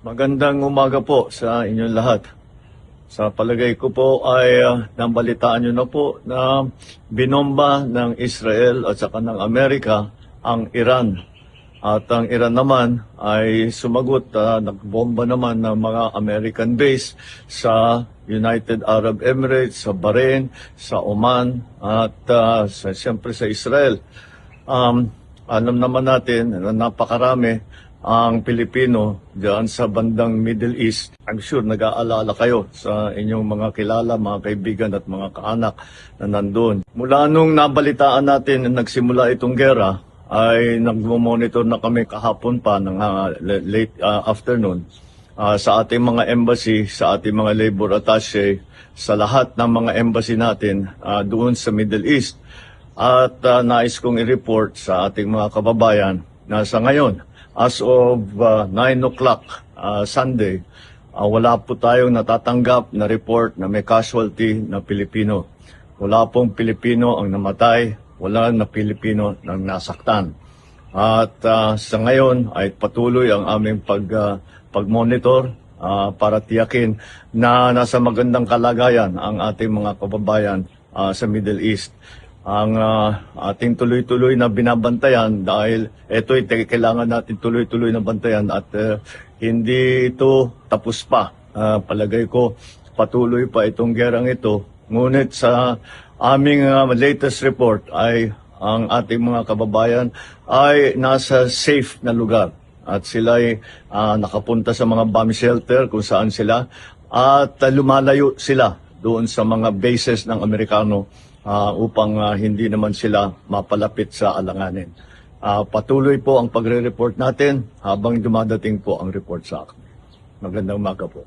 Magandang umaga po sa inyong lahat. Sa palagay ko po ay nabalitaan nyo na po na binomba ng Israel at saka ng Amerika ang Iran. At ang Iran naman ay sumagot, nagbomba naman ng mga American base sa United Arab Emirates, sa Bahrain, sa Oman at siyempre sa Israel. Alam naman natin na napakarami ang Pilipino diyan sa bandang Middle East. I'm sure nag-aalala kayo sa inyong mga kilala, mga kaibigan at mga kaanak na nandun. Mula nung nabalitaan natin na nagsimula itong gera, ay nagmo-monitor na kami kahapon pa ng late afternoon sa ating mga embassy, sa ating mga labor attaché, sa lahat ng mga embassy natin doon sa Middle East. At nais kong i-report sa ating mga kababayan na sa ngayon, as of 9 o'clock Sunday, wala po tayong natatanggap na report na may casualty na Pilipino. Wala pong Pilipino ang namatay, wala na Pilipino ang nasaktan. At sa ngayon ay patuloy ang aming pag-monitor para tiyakin na nasa magandang kalagayan ang ating mga kababayan sa Middle East. Ang ating tuloy-tuloy na binabantayan dahil ito'y kailangan natin tuloy-tuloy na bantayan at hindi ito tapos pa. Palagay ko patuloy pa itong gerang ito. Ngunit sa aming latest report ay ang ating mga kababayan ay nasa safe na lugar at sila ay nakapunta sa mga bomb shelter kung saan sila at lumalayo sila doon sa mga bases ng Amerikano upang hindi naman sila mapalapit sa alanganin. Patuloy po ang pagre-report natin habang dumadating po ang report sa akin. Magandang umaga po.